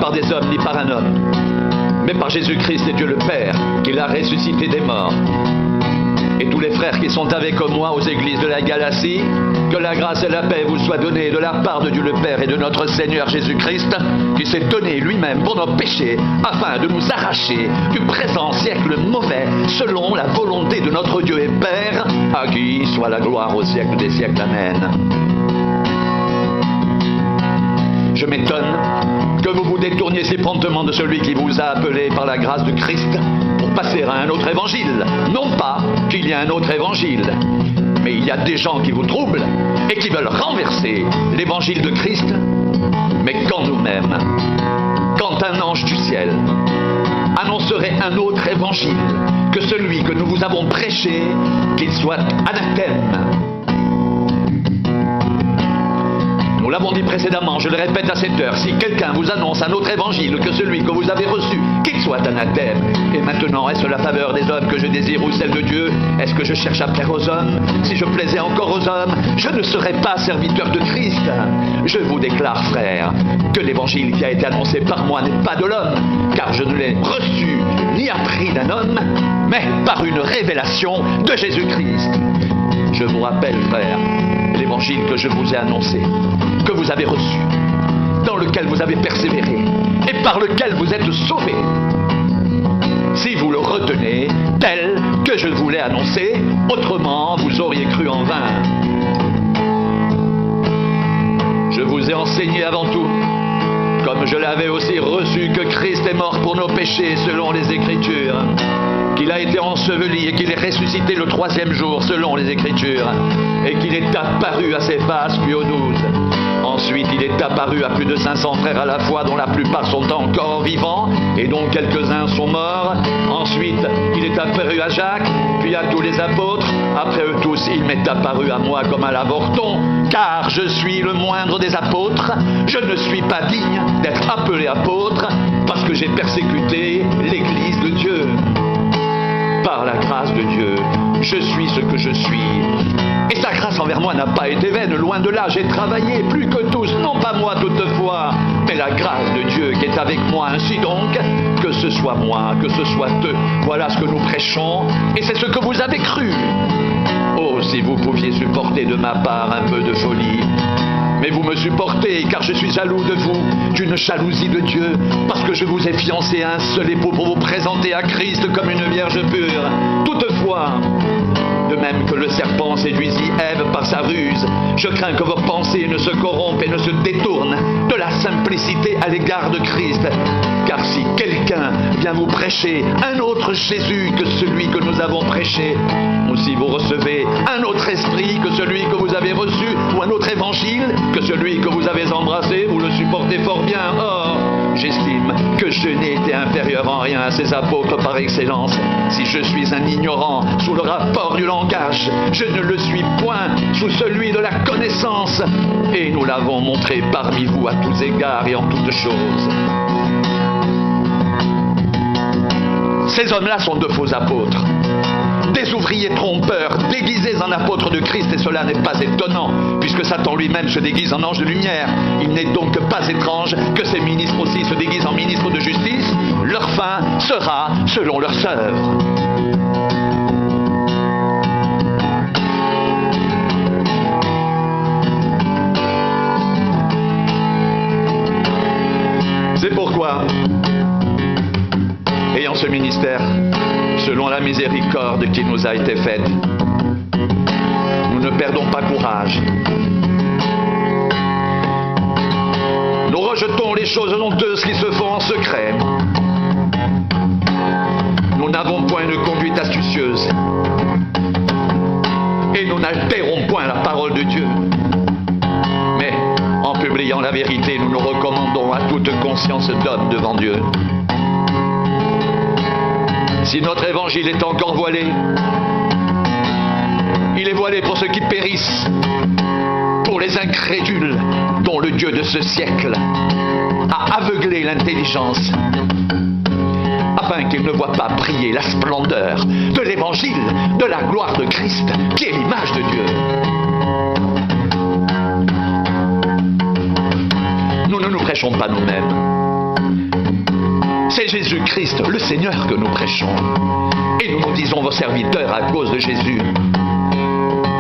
par des hommes ni par un homme, mais par Jésus-Christ et Dieu le Père, qui l'a ressuscité des morts. Et tous les frères qui sont avec moi aux églises de la Galatie, que la grâce et la paix vous soient données de la part de Dieu le Père et de notre Seigneur Jésus-Christ, qui s'est donné lui-même pour nos péchés, afin de nous arracher du présent siècle mauvais, selon la volonté de notre Dieu et Père, à qui soit la gloire au siècle des siècles. Amen. Je m'étonne que vous vous détourniez si promptement de celui qui vous a appelé par la grâce de Christ pour passer à un autre évangile. Non pas qu'il y a un autre évangile, mais il y a des gens qui vous troublent et qui veulent renverser l'évangile de Christ. Mais quand nous-mêmes, quand un ange du ciel annoncerait un autre évangile que celui que nous vous avons prêché, qu'il soit anathème. Nous l'avons dit précédemment, je le répète à cette heure, si quelqu'un vous annonce un autre évangile que celui que vous avez reçu, qu'il soit anathème. Et maintenant, est-ce la faveur des hommes que je désire ou celle de Dieu? Est-ce que je cherche à plaire aux hommes? Si je plaisais encore aux hommes, je ne serais pas serviteur de Christ. Je vous déclare, frères, que l'évangile qui a été annoncé par moi n'est pas de l'homme, car je ne l'ai reçu ni appris d'un homme, mais par une révélation de Jésus-Christ. Je vous rappelle, frères, l'évangile que je vous ai annoncé, que vous avez reçu, dans lequel vous avez persévéré et par lequel vous êtes sauvés. Si vous le retenez tel que je vous l'ai annoncé, autrement vous auriez cru en vain. Je vous ai enseigné avant tout, comme je l'avais aussi reçu, que Christ est mort pour nos péchés selon les Écritures, qu'il a été enseveli et qu'il est ressuscité le 3e jour selon les Écritures, et qu'il est apparu à ses faces puis aux 12. Ensuite, il est apparu à plus de 500 frères à la fois, dont la plupart sont encore vivants et dont quelques-uns sont morts. Ensuite, il est apparu à Jacques, puis à tous les apôtres. Après eux tous, il m'est apparu à moi comme à l'avorton, car je suis le moindre des apôtres. Je ne suis pas digne d'être appelé apôtre, parce que j'ai persécuté l'Église de Dieu. Par la grâce de Dieu, je suis ce que je suis. Et sa grâce envers moi n'a pas été vaine, loin de là, j'ai travaillé plus que tous, non pas moi toutefois, mais la grâce de Dieu qui est avec moi. Ainsi donc, que ce soit moi, que ce soit eux, voilà ce que nous prêchons, et c'est ce que vous avez cru. Oh, si vous pouviez supporter de ma part un peu de folie. Mais vous me supportez, car je suis jaloux de vous, d'une jalousie de Dieu, parce que je vous ai fiancé à un seul époux pour vous présenter à Christ comme une vierge pure. Toutefois, de même que le serpent séduisit Ève par sa ruse, je crains que vos pensées ne se corrompent et ne se détournent de la simplicité à l'égard de Christ. Car si quelqu'un vient vous prêcher un autre Jésus que celui que nous avons prêché, ou si vous recevez un autre esprit que celui que vous avez reçu, ou un autre évangile que celui que vous avez embrassé, vous le supportez fort bien. Or, j'estime que je n'ai été inférieur en rien à ces apôtres par excellence. Si je suis un ignorant sous le rapport du langage, je ne le suis point sous celui de la connaissance. Et nous l'avons montré parmi vous à tous égards et en toutes choses. Ces hommes-là sont de faux apôtres, des ouvriers trompeurs, déguisés en apôtres de Christ, et cela n'est pas étonnant, puisque Satan lui-même se déguise en ange de lumière. Il n'est donc pas étrange que ces ministres aussi se déguisent en ministres de justice. Leur fin sera selon leurs œuvres. C'est pourquoi, ayant ce ministère, selon la miséricorde qui nous a été faite, nous ne perdons pas courage. Nous rejetons les choses honteuses qui se font en secret. Nous n'avons point une conduite astucieuse. Et nous n'altérons point la parole de Dieu. Mais, en publiant la vérité, nous nous recommandons à toute conscience d'homme devant Dieu. Si notre évangile est encore voilé, il est voilé pour ceux qui périssent, pour les incrédules dont le Dieu de ce siècle a aveuglé l'intelligence, afin qu'ils ne voient pas briller la splendeur de l'évangile de la gloire de Christ, qui est l'image de Dieu. Nous ne nous prêchons pas nous-mêmes, C'est Jésus-Christ, le Seigneur, que nous prêchons. Et nous nous disons vos serviteurs à cause de Jésus.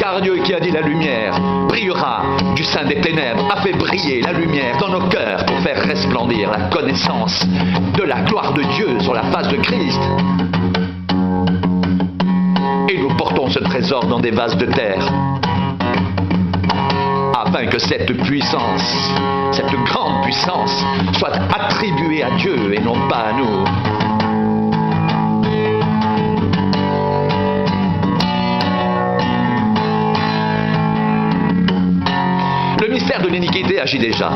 Car Dieu qui a dit la lumière brillera du sein des ténèbres a fait briller la lumière dans nos cœurs pour faire resplendir la connaissance de la gloire de Dieu sur la face de Christ. Et nous portons ce trésor dans des vases de terre afin que cette puissance, cette grande puissance, soit attribuée à Dieu et non pas à nous. Le mystère de l'iniquité agit déjà.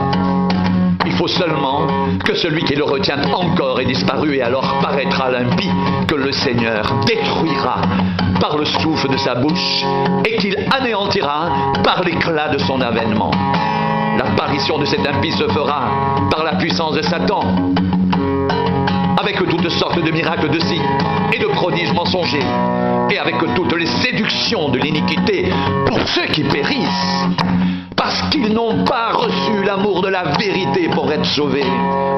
Il faut seulement que celui qui le retient encore ait disparu, et alors paraîtra l'impie que le Seigneur détruira par le souffle de sa bouche et qu'il anéantira par l'éclat de son avènement. L'apparition de cet impie se fera par la puissance de Satan, avec toutes sortes de miracles de signes et de prodiges mensongers, et avec toutes les séductions de l'iniquité pour ceux qui périssent, parce qu'ils n'ont pas reçu l'amour de la vérité pour être sauvés.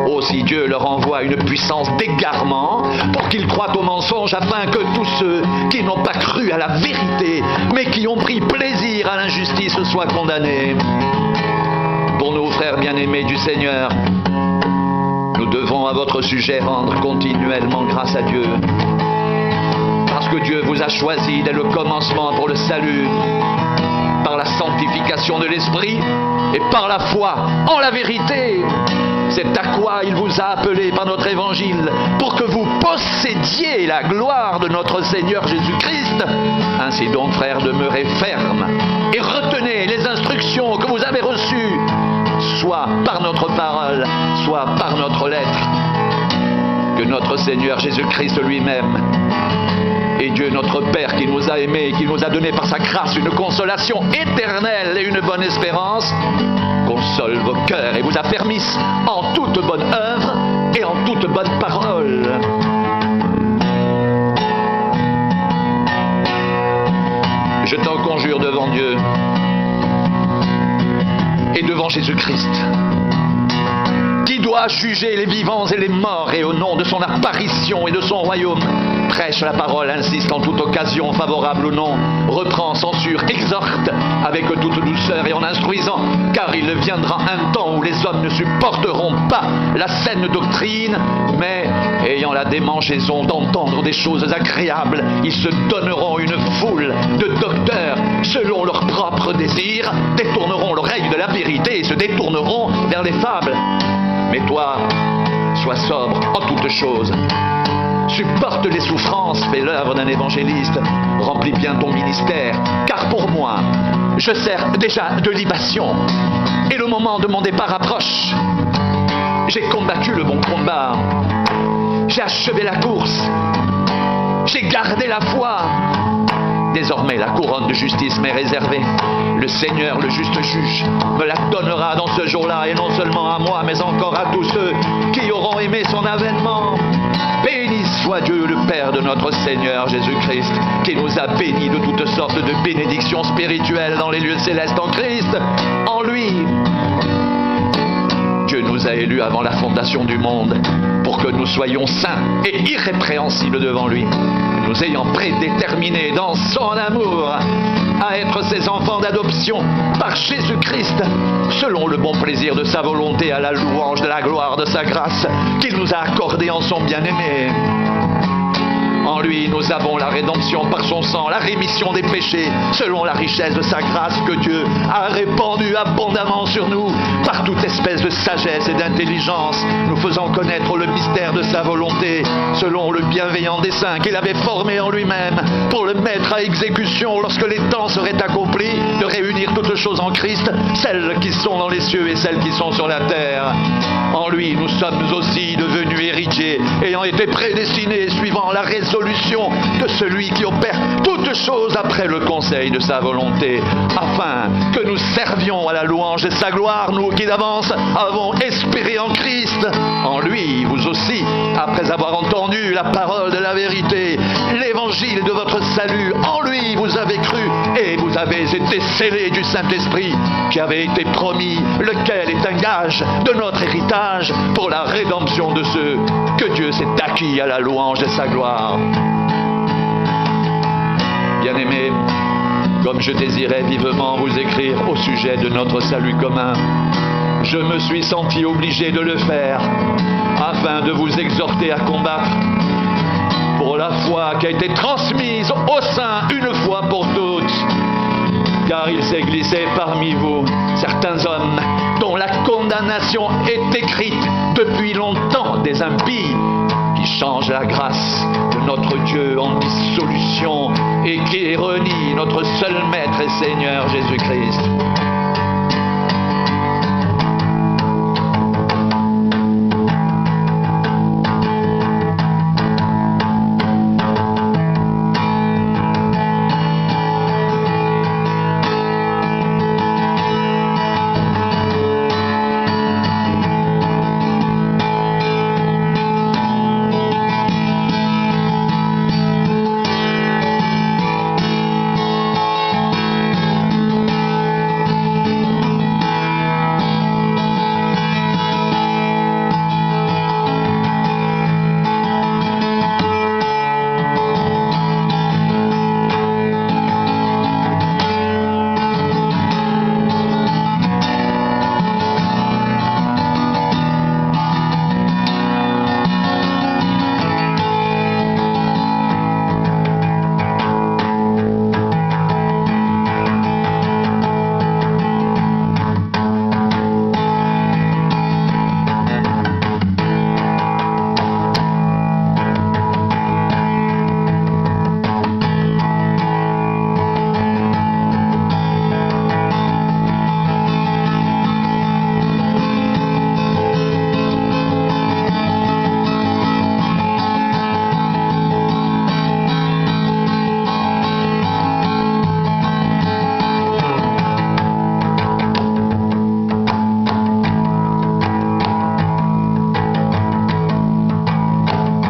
Aussi Dieu leur envoie une puissance d'égarement pour qu'ils croient au mensonge, afin que tous ceux qui n'ont pas cru à la vérité, mais qui ont pris plaisir à l'injustice, soient condamnés. Pour nous, frères bien-aimés du Seigneur, nous devons à votre sujet rendre continuellement grâce à Dieu, parce que Dieu vous a choisi dès le commencement pour le salut, par la sanctification de l'Esprit et par la foi en la vérité. C'est à quoi il vous a appelé par notre évangile, pour que vous possédiez la gloire de notre Seigneur Jésus-Christ. Ainsi donc, frères, demeurez fermes et retenez les instructions que vous avez reçues, soit par notre parole, soit par notre lettre. Que notre Seigneur Jésus-Christ lui-même et Dieu notre Père, qui nous a aimés et qui nous a donné par sa grâce une consolation éternelle et une bonne espérance, console vos cœurs et vous affermisse en toute bonne œuvre et en toute bonne parole. Je t'en conjure devant Dieu et devant Jésus-Christ, qui doit juger les vivants et les morts, et au nom de son apparition et de son royaume, prêche la parole, insiste en toute occasion, favorable ou non, reprend, censure, exhorte avec toute douceur et en instruisant, car il viendra un temps où les hommes ne supporteront pas la saine doctrine, mais ayant la démangeaison d'entendre des choses agréables, ils se donneront une foule de docteurs selon leur propre désir, détourneront l'oreille de la vérité et se détourneront vers les fables. Mais toi, sois sobre en toutes choses. Supporte les souffrances, fais l'œuvre d'un évangéliste, remplis bien ton ministère, car pour moi, je sers déjà de libation, et le moment de mon départ approche. J'ai combattu le bon combat, j'ai achevé la course, j'ai gardé la foi. Désormais, la couronne de justice m'est réservée. Le Seigneur, le juste juge, me la donnera dans ce jour-là, et non seulement à moi, mais encore à tous ceux qui auront aimé son avènement. Béni soit Dieu, le Père de notre Seigneur Jésus-Christ, qui nous a bénis de toutes sortes de bénédictions spirituelles dans les lieux célestes en Christ. En lui, Dieu nous a élus avant la fondation du monde, pour que nous soyons saints et irrépréhensibles devant lui, nous ayant prédéterminés dans son amour à être ses enfants d'adoption par Jésus-Christ, selon le bon plaisir de sa volonté, à la louange de la gloire de sa grâce qu'il nous a accordée en son bien-aimé. En lui, nous avons la rédemption par son sang, la rémission des péchés, selon la richesse de sa grâce que Dieu a répandue abondamment sur nous, par toute espèce de sagesse et d'intelligence, nous faisant connaître le mystère de sa volonté, selon le bienveillant dessein qu'il avait formé en lui-même, pour le mettre à exécution lorsque les temps seraient accomplis, de réunir toutes choses en Christ, celles qui sont dans les cieux et celles qui sont sur la terre. En lui, nous sommes aussi devenus héritiers, ayant été prédestinés suivant la résolution de celui qui opère toutes choses après le conseil de sa volonté, afin que nous servions à la louange de sa gloire, nous qui d'avance avons espéré en Christ. En lui, vous aussi, après avoir entendu la parole de la vérité, l'évangile de votre salut, en lui vous avez cru et vous avez avez été scellés du Saint-Esprit qui avait été promis, lequel est un gage de notre héritage pour la rédemption de ceux que Dieu s'est acquis à la louange de sa gloire. Bien-aimés, comme je désirais vivement vous écrire au sujet de notre salut commun, je me suis senti obligé de le faire afin de vous exhorter à combattre pour la foi qui a été transmise au sein une fois pour toutes. Car il s'est glissé parmi vous certains hommes dont la condamnation est écrite depuis longtemps des impies, qui changent la grâce de notre Dieu en dissolution et qui renient notre seul Maître et Seigneur Jésus-Christ.